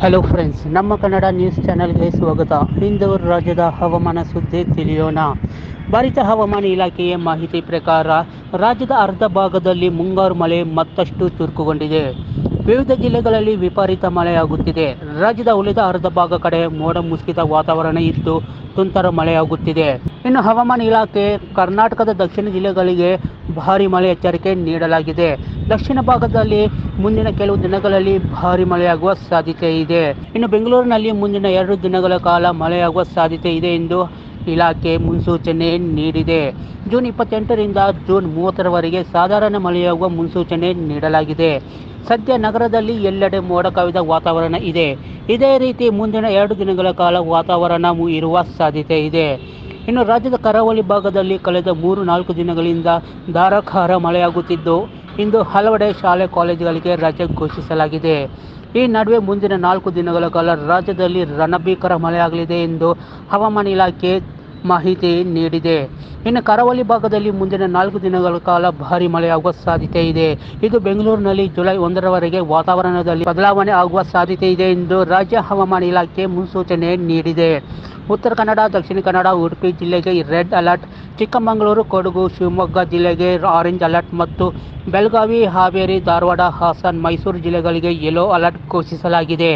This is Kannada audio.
ಹಲೋ ಫ್ರೆಂಡ್ಸ್, ನಮ್ಮ ಕನ್ನಡ ನ್ಯೂಸ್ ಚಾನೆಲ್ಗೆ ಸ್ವಾಗತ. ಇಂದು ರಾಜ್ಯದ ಹವಾಮಾನ ಸುದ್ದಿ ತಿಳಿಯೋಣ. ಭಾರತೀಯ ಹವಾಮಾನ ಇಲಾಖೆಯ ಮಾಹಿತಿ ಪ್ರಕಾರ ರಾಜ್ಯದ ಅರ್ಧ ಭಾಗದಲ್ಲಿ ಮುಂಗಾರು ಮಳೆ ಮತ್ತಷ್ಟು ಚುರುಕುಗೊಂಡಿದೆ. ವಿವಿಧ ಜಿಲ್ಲೆಗಳಲ್ಲಿ ವಿಪರೀತ ಮಳೆಯಾಗುತ್ತಿದೆ. ರಾಜ್ಯದ ಉಳಿದ ಅರ್ಧ ಭಾಗ ಕಡೆ ಮೋಡ ಮುಸುಕಿದ ವಾತಾವರಣ ಇದ್ದು ತುಂತುರು ಮಳೆಯಾಗುತ್ತಿದೆ. ಇನ್ನು ಹವಾಮಾನ ಇಲಾಖೆ ಕರ್ನಾಟಕದ ದಕ್ಷಿಣ ಜಿಲ್ಲೆಗಳಿಗೆ ಭಾರೀ ಮಳೆ ಎಚ್ಚರಿಕೆ ನೀಡಲಾಗಿದೆ. ದಕ್ಷಿಣ ಭಾಗದಲ್ಲಿ ಮುಂದಿನ ಕೆಲವು ದಿನಗಳಲ್ಲಿ ಭಾರೀ ಮಳೆಯಾಗುವ ಸಾಧ್ಯತೆ ಇದೆ. ಇನ್ನು ಬೆಂಗಳೂರಿನಲ್ಲಿ ಮುಂದಿನ 2 ದಿನಗಳ ಕಾಲ ಮಳೆಯಾಗುವ ಸಾಧ್ಯತೆ ಇದೆ ಎಂದು ಇಲಾಖೆ ಮುನ್ಸೂಚನೆ ನೀಡಿದೆ. ಜೂನ್ 28ರಿಂದ ಜೂನ್ 30ರವರೆಗೆ ಸಾಧಾರಣ ಮಳೆಯಾಗುವ ಮುನ್ಸೂಚನೆ ನೀಡಲಾಗಿದೆ. ಸದ್ಯ ನಗರದಲ್ಲಿ ಎಲ್ಲೆಡೆ ಮೋಡ ಕವಿದ ವಾತಾವರಣ ಇದೆ. ಇದೇ ರೀತಿ ಮುಂದಿನ 2 ದಿನಗಳ ಕಾಲ ವಾತಾವರಣ ಇರುವ ಸಾಧ್ಯತೆ ಇದೆ. ಇನ್ನು ರಾಜ್ಯದ ಕರಾವಳಿ ಭಾಗದಲ್ಲಿ ಕಳೆದ 3-4 ದಿನಗಳಿಂದ ಧಾರಾಕಾರ ಮಳೆಯಾಗುತ್ತಿದ್ದು, ಇಂದು ಹಲವೆಡೆ ಶಾಲೆ ಕಾಲೇಜುಗಳಿಗೆ ರಜೆ ಘೋಷಿಸಲಾಗಿದೆ. ಈ ನಡುವೆ ಮುಂದಿನ 4 ದಿನಗಳ ಕಾಲ ರಾಜ್ಯದಲ್ಲಿ ರಣಭೀಕರ ಮಳೆಯಾಗಲಿದೆ ಎಂದು ಹವಾಮಾನ ಇಲಾಖೆ ಮಾಹಿತಿ ನೀಡಿದೆ. ಇನ್ನು ಕರಾವಳಿ ಭಾಗದಲ್ಲಿ ಮುಂದಿನ 4 ದಿನಗಳ ಕಾಲ ಭಾರೀ ಮಳೆಯಾಗುವ ಸಾಧ್ಯತೆ ಇದೆ. ಇದು ಬೆಂಗಳೂರಿನಲ್ಲಿ ಜುಲೈ 1ರವರೆಗೆ ವಾತಾವರಣದಲ್ಲಿ ಬದಲಾವಣೆ ಆಗುವ ಸಾಧ್ಯತೆ ಇದೆ ಎಂದು ರಾಜ್ಯ ಹವಾಮಾನ ಇಲಾಖೆ ಮುನ್ಸೂಚನೆ ನೀಡಿದೆ. ಉತ್ತರ ಕನ್ನಡ, ದಕ್ಷಿಣ ಕನ್ನಡ, ಉಡುಪಿ ಜಿಲ್ಲೆಗೆ ರೆಡ್ ಅಲರ್ಟ್, ಚಿಕ್ಕಮಗಳೂರು, ಕೊಡಗು, ಶಿವಮೊಗ್ಗ ಜಿಲ್ಲೆಗೆ ಆರೆಂಜ್ ಅಲರ್ಟ್ ಮತ್ತು ಬೆಳಗಾವಿ, ಹಾವೇರಿ, ಧಾರವಾಡ, ಹಾಸನ, ಮೈಸೂರು ಜಿಲ್ಲೆಗಳಿಗೆ ಯೆಲ್ಲೋ ಅಲರ್ಟ್ ಘೋಷಿಸಲಾಗಿದೆ.